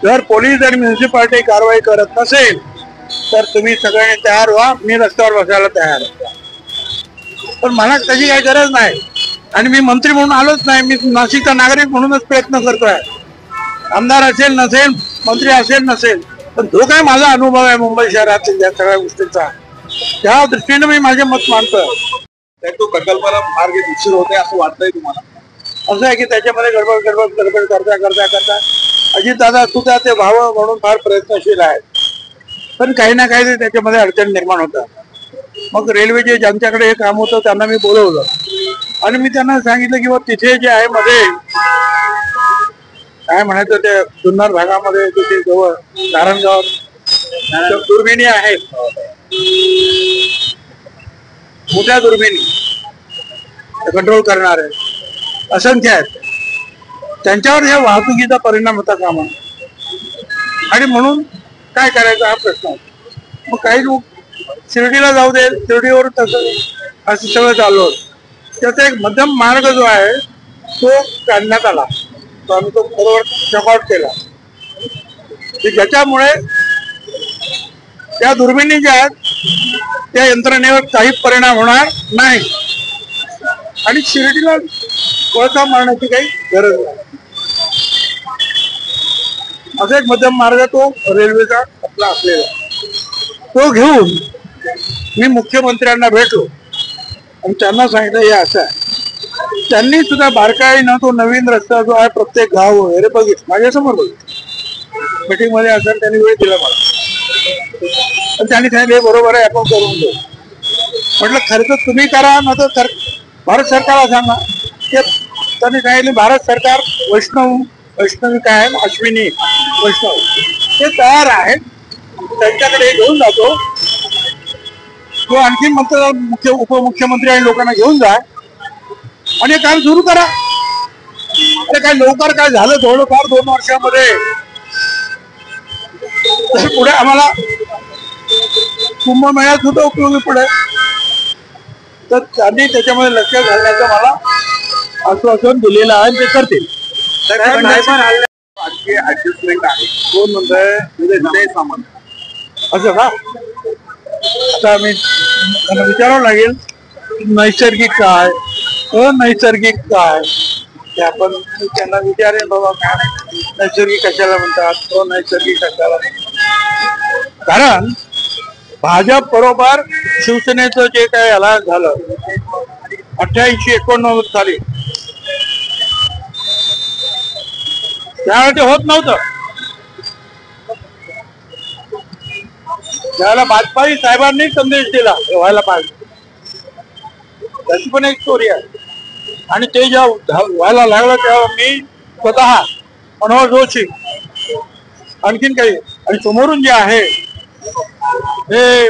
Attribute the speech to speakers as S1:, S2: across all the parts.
S1: जर पोलीस आणि म्युन्सिपालिटी कारवाई करत नसेल तर तुम्ही सगळ्यांनी तयार व्हा, मी रस्त्यावर बसायला तयार आहे. पण मला त्याची काही गरज नाही आणि मी मंत्री म्हणून आलोच नाही. मी नाशिकचा नागरिक म्हणूनच प्रयत्न करतोय. आमदार असेल नसेल, मंत्री असेल नसेल, पण जो काय माझा अनुभव आहे मुंबई शहरातील या सगळ्या गोष्टींचा, त्या दृष्टीने मी माझे मत मांडतोय.
S2: तो प्रकल्पाला मार्ग उशीर होते असं वाटतंय तुम्हाला?
S1: असं आहे की त्याच्यामध्ये गडबड करता अजित दादा सुद्धा ते व्हावं म्हणून फार प्रयत्नशील आहेत, पण काही ना काही त्याच्यामध्ये अडचण निर्माण होतात. मग रेल्वेचे ज्यांच्याकडे हे काम होतं त्यांना मी बोलवलं आणि मी त्यांना सांगितलं की तिथे जे आहे मध्ये काय म्हणायचं ते जुन्नर भागामध्ये तिथे जवळ नारायणगाव दुर्बिणी आहेत, मोठ्या दुर्बिणी कंट्रोल करणारे असंख्य आहेत. त्यांच्यावर या वाहतुकीचा परिणाम होता कामा आणि म्हणून काय करायचं हा प्रश्न. मग काही लोक शिर्डीला जाऊ दे, शिर्डीवर तसं असं सगळं चालू होतं. त्याचा एक मध्यम मार्ग जो आहे तो काढण्यात आला, तो आम्ही तो बरोबर चॉकआउट केला की ज्याच्यामुळे त्या दुर्बिणी ज्या आहेत त्या यंत्रणेवर काही परिणाम होणार नाही आणि शिर्डीला कोळसा मारण्याची काही गरज नाही. असा एक मध्यम मार्ग तो रेल्वेचा आपला असलेला तो घेऊन मी मुख्यमंत्र्यांना भेटलो आणि त्यांना सांगितलं हे असं आहे. त्यांनी सुद्धा बारकाईनं तो नवीन रस्ता जो आहे प्रत्येक गाव वगैरे बघितलं, माझ्यासमोर बघितलं. मीटिंग मध्ये असताना त्यांनी वेळ दिला मला, पण त्यांनी सांगितलं बरोबर आहे आपण करून देऊ. म्हटलं खर्च तुम्ही करा ना तर भारत सरकारला सांगा. त्यांनी सांगितले भारत सरकार वैष्णवी काय अश्विनी वैष्णव ते तयार आहेत, त्यांच्याकडे घेऊन जातो. तो आणखी मंत्री उपमुख्यमंत्री आणि लोकांना घेऊन जा आणि हे काम सुरू करा. अरे काय लवकर काय झालं थोडंफार 2 वर्षामध्ये, पुढे आम्हाला कुंभमेळ्यात सुद्धा उपयोगी पडेल. तर त्यांनी त्याच्यामध्ये लक्ष घालण्याचं मला आश्वासन दिलेलं आहे, ते करतील.
S2: ऍडजस्टमेंट आहे कोण म्हणतंय सामान्य
S1: असं का? आता आम्ही त्यांना विचारावं लागेल नैसर्गिक काय अनैसर्गिक काय ते आपण त्यांना विचारेल. बाबा काय नैसर्गिक कशाला म्हणतात, अनैसर्गिक कशाला म्हणतात. कारण भाजप बरोबर शिवसेनेचं जे काय अलायन्स झालं 88-89 साली, त्यावेळेला ते होत नव्हतं. त्यावेळेला वाजपेयी साहेबांनी संदेश दिला व्हायला पाहिजे, त्याची पण एक स्टोरी आहे. आणि ते जेव्हा व्हायला लागलं तेव्हा मी स्वतः मनोहर जोशी आणखीन काही आणि समोरून जे आहे हे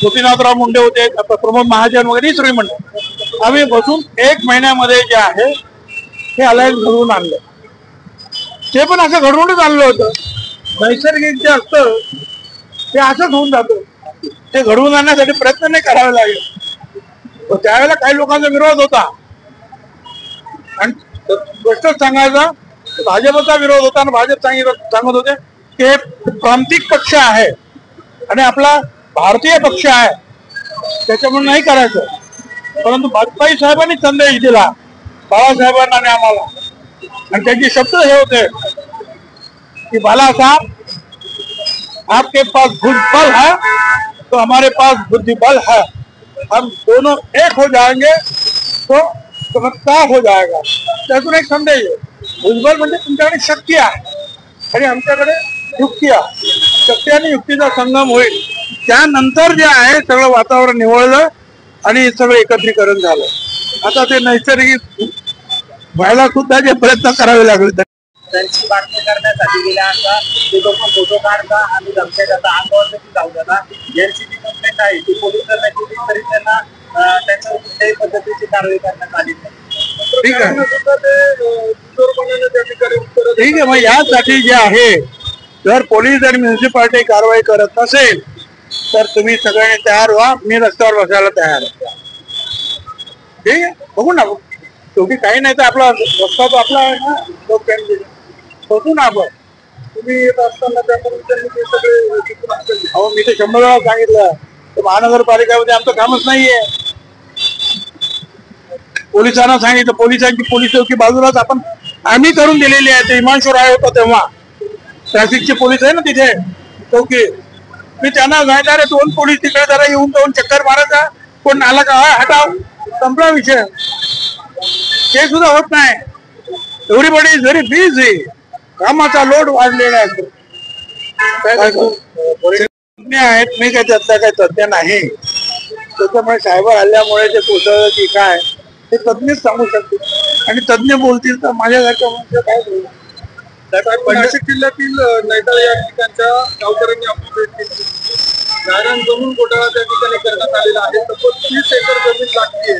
S1: गोपीनाथराव मुंडे होते, प्रमोद महाजन वगैरे सगळी म्हणते, आम्ही बसून 1 महिन्यामध्ये जे आहे हे अलायन्स घडवून आणलं. ते पण असं घडवूनच आणलं होतं. नैसर्गिक जे असतं ते असंच होऊन जातं, ते घडवून आणण्यासाठी प्रयत्न नाही करावे लागेल. त्यावेळेला काही लोकांचा विरोध होता आणि गोष्ट सांगायचा भाजपचा विरोध होता आणि भाजप सांगत होते की हे प्रांतिक पक्ष आहे आणि आपला भारतीय पक्ष आहे त्याच्यामुळे नाही करायचं. परंतु वाजपेयी साहेबांनी संदेश दिला बाळासाहेबांना आणि आम्हाला, आणि त्यांचे शब्द हे होते कि बाला साहब आपके पास भुजबल है तो हमारे पास बुद्धिबल है, हम दोनों एक हो जाएंगे तो चमत्कार हो जाएगा. त्यातून एक संदेश आहे. भुजबल म्हणजे तुमच्याकडे शक्ती आहे आणि आमच्याकडे युक्ती आहे. शक्ती आणि युक्तीचा संगम होईल. त्यानंतर जे आहे सगळं वातावरण निवळलं आणि सगळं एकत्रीकरण झालं. आता ते नैसर्गिक व्हायला सुद्धा जे प्रयत्न करावे लागले.
S3: त्यांची बातमी करण्यासाठी गेल्या आता ते लोक फोटो काढता आणि धमक्या देता, अंगावर जाऊ देतात. यांची जी कंप्लेंट आहे ती पोलीस त्यांना केली तरी त्यांना त्यांच्यावर कुठल्याही पद्धतीची कारवाई करण्यात आली नाही.
S1: ठीक आहे, ठीक आहे. मग यासाठी जे आहे जर पोलीस आणि म्युन्सिपालिटी कारवाई करत नसेल तर तुम्ही सगळ्यांनी तयार व्हा, मी रस्त्यावर बसायला तयार आहे. ठीक आहे, बघू ना. शेवटी काही नाही तर आपला रस्ता तो आपला आहे ना, लोकांनी होतो ना आपण. तुम्ही येत असताना त्याकडून त्यांनी ते सगळे चुकून असेल. अहो मी ते 100 वेळा सांगितलं तर महानगरपालिकामध्ये आमचं कामच नाहीये. पोलिसांना सांगितलं, पोलिसांची पोलीस चौकी बाजूलाच आम्ही करून दिलेली आहे. ते इमानशो राय होता तेव्हा ट्रॅफिकचे पोलीस आहे ना तिथे चौकी. मी त्यांना सांगितलं, 2 पोलीस तिकडे जरा येऊन जाऊन चक्कर मारायचा, कोण आला का हटाव, संपला विषय. ते सुद्धा होत नाही. Everybody is very busy. कामाचा लोड वाढलेला आहे. तज्ञ आहेत, मी काय त्यातला काही तज्ञ नाही. त्याच्यामुळे सायबर हल्ल्यामुळे ते कोसळलं की काय हे तज्ञच सांगू शकतील. आणि तज्ञ बोलतील तर माझ्यासारख्या म्हणजे काय बोलू.
S2: नाशिक जिल्ह्यातील नैताळ या ठिकाणच्या गावकऱ्यांनी आपली भेट घेतली. नारायण जमीन घोटाळा त्या ठिकाणी करण्यात आलेला आहे. तब्बल 30 एकर जमीन लागते.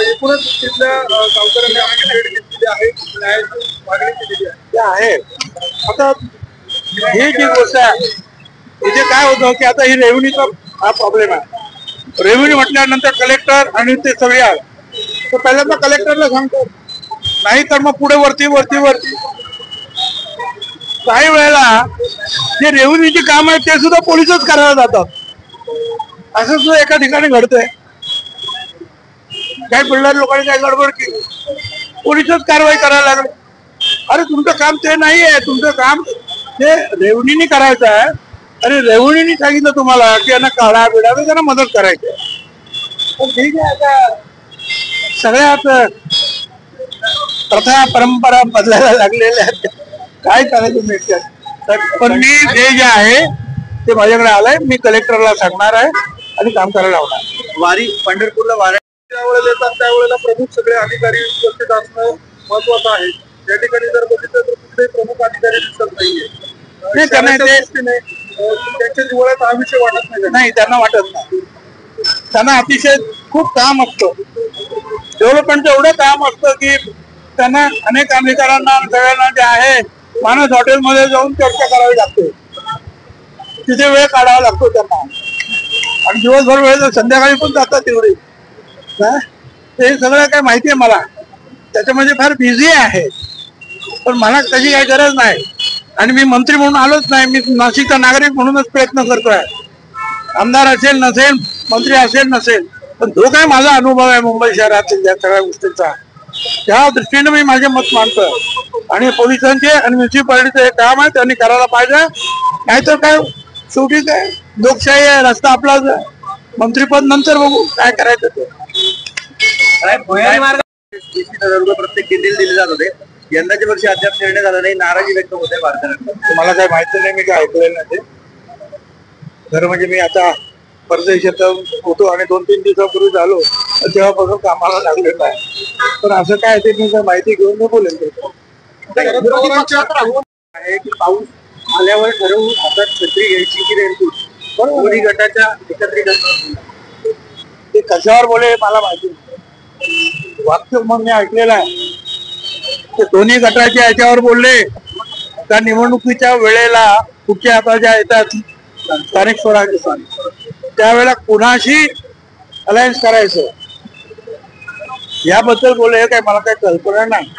S2: एकूणच तिथल्या गावकऱ्यांनी आपली भेट घेतलेली आहे, न्यायाची मागणी केलेली आहे.
S1: ते आहे. आता ही जी गोष्ट आहे इथे काय होतं की आता ही रेव्हेन्यूचा हा प्रॉब्लेम आहे. रेव्हेन्यू म्हटल्यानंतर कलेक्टर आणि ते सगळे आहे. तर पहिल्यांदा कलेक्टरला सांगतो, नाही तर मग पुढे वरती वरती वरती. काही वेळेला जे रेव्हेन्यूची काम आहे ते सुद्धा पोलिसच करायला जातात. असं सुद्धा एका ठिकाणी घडतंय. काही बिल्डर लोकांनी काही गडबड केली, पोलिसच कारवाई करायला लागले. अरे तुमचं काम ते नाही आहे, तुमचं काम ते रेव्हेन्यूनी करायचं आहे. अरे रेव्हेन्यूनी सांगितलं तुम्हाला की यांना काढा बिडा तर त्यांना मदत करायची आहे. पण ठीक आहे, आता सगळ्यात प्रथा परंपरा बदलायला लागलेल्या आहेत. काय करायचं मिळते. पण मी जे आहे ते माझ्याकडे आलंय, मी कलेक्टरला सांगणार आहे आणि काम करायला लावणार.
S2: वारी पंढरपूरला वारी ज्यावेळेला येतात त्यावेळेला प्रमुख सगळे अधिकारी उपस्थित असणं महत्वाचं आहे. त्या ठिकाणी जर बघितलं तर कुठले प्रमुख अधिकारी दिसत नाहीये. त्यांच्या जिव्हाळ्यात हा विषय वाटत
S1: नाही, त्यांना वाटत नाही. त्यांना अतिशय खूप काम असतं. डेव्हलपमेंटचं एवढं काम असतं की त्यांना अनेक अधिकाऱ्यांना सगळ्यांना जे आहे मानस हॉटेलमध्ये जाऊन चर्चा करावी लागते. तिथे वेळ काढावा लागतो त्यांना. आणि दिवसभर वेळ तर संध्याकाळी पण जातात तेवढी. ते सगळं काय माहिती आहे मला. त्याच्यामध्ये फार बिझी आहे. पण मला त्याची काही गरज नाही. आणि मी मंत्री म्हणून आलोच नाही. मी नाशिकचा नागरिक म्हणूनच प्रयत्न करतोय. आमदार असेल नसेल, मंत्री असेल नसेल, पण जो काय माझा अनुभव आहे मुंबई शहरातील या सगळ्या गोष्टींचा, त्या दृष्टीने मी माझे मत मांडतोय. आणि पोलिसांचे आणि म्युन्सिपालिटीचं हे काम आहे, त्यांनी करायला पाहिजे. नाहीतर काय शेवटी काय लोकशाही आहे, रस्ता आपलाच आहे. मंत्रीपद नंतर बघू काय करायचं ते.
S2: प्रत्येक किल्ले दिले जात होते. यंदाच्या वर्षी अद्याप निर्णय झाला नाही, नाराजी व्यक्त होते वारकऱ्यांना.
S1: मला काय माहिती नाही, मी काय ऐकलेलं नाही ते. खरं म्हणजे मी आता परदेशात होतो आणि 2-3 दिवसापूर्वी झालो तेव्हापासून कामाला लागलेलं आहे. पण असं काय ते मी माहिती घेऊन मी बोलेन.
S3: आहे की पाऊस आल्यावर ठरवून हातात छत्री घ्यायची की रेनकोट. दोन्ही गटाच्या एकत्रीकरण
S1: ते कशावर बोले मला माहिती नाही. वाक्य मग मी ऐकलेलं आहे. ते दोन्ही गटाच्या याच्यावर बोलले त्या निवडणुकीच्या वेळेला कुठच्या आता ज्या येतात स्थानिक स्वराज्य त्यावेळेला कुणाशी अलायन्स करायचं याबद्दल बोलले. काय मला काही कल्पना नाही.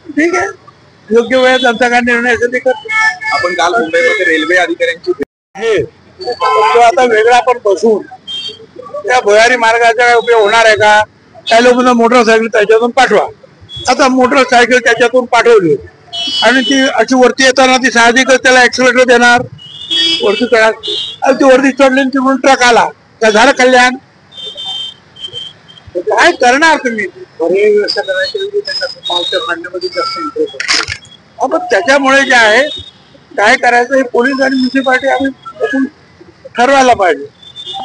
S1: ठीक आहे, योग्य वेळेत त्यांचा काय निर्णय असेल ते करतो.
S2: आपण काल मुंबईमध्ये रेल्वे अधिकाऱ्यांची
S1: आहे तो आता वेगळा पण बसून त्या भुयारी मार्गाचा काय उपयोग होणार आहे का. काही लोकांना मोटरसायकल त्याच्यातून पाठवा. आता मोटरसायकल त्याच्यातून पाठवली आणि ती अशी वरती येताना ती साहजिकच त्याला ऍक्सिलेटर देणार. वरती चढा ती वरती चढली तिकडून ट्रक आला का झालं कल्याण. काय करणार तुम्ही.
S3: व्यवस्था करायची पावसाच्या पाण्यामध्ये जास्त इंटरेस्ट.
S1: पण त्याच्यामुळे जे आहे काय करायचं हे पोलीस आणि म्युन्सिपालिटी आम्ही ठरवायला पाहिजे.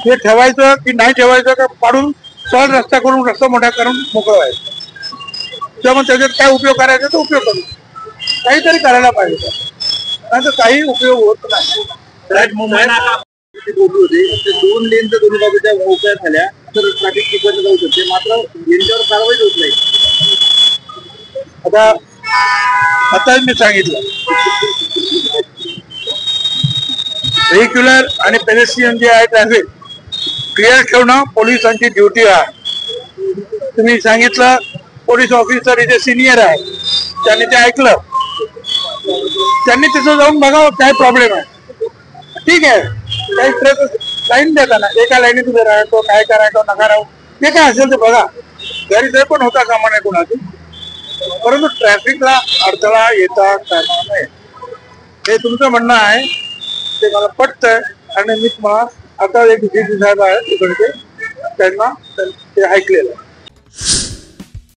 S1: हे ठेवायचं की नाही ठेवायचं का पाडून सरळ रस्ता करून रस्ता मोठा करून मोकळं व्हायचं. किंवा मग त्याच्यात काय उपयोग करायचा तो उपयोग करू. काहीतरी करायला पाहिजे. नाही तर काही उपयोग होत नाही.
S3: मुंबई होते 2 लेनच्या दोन्ही बाजूच्या मोकळ्या झाल्या तर ट्रॅफिक टिकवलं जाऊ शकते. मात्र यांच्यावर कारवाई होत नाही.
S1: आता मी सांगितलं व्हेक्युलर आणि पेडेस्ट्रियन जे आहे ट्रॅफिक क्लिअर ठेवणं पोलिसांची ड्युटी आहे. तुम्ही सांगितलं पोलीस ऑफिसर इथे सिनियर आहे, त्यांनी ते ऐकलं, त्यांनी तिथं जाऊन बघावं काय प्रॉब्लेम आहे. ठीक आहे, काही ट्रेस लाईन देताना एका लाईनीत उभे राहतो, काय करायचं नका राहू, ते काय असेल ते बघा, गैरसोय पण होता कामा नये कोणाची. परंतु ट्रॅफिकला अडथळा येता कामा नये, हे तुमचं म्हणणं आहे, ते मला पटतंय. आणि मी तुम्हाला आता एक साहेब आहे तिकडचे, त्यांना ते ऐकलेलं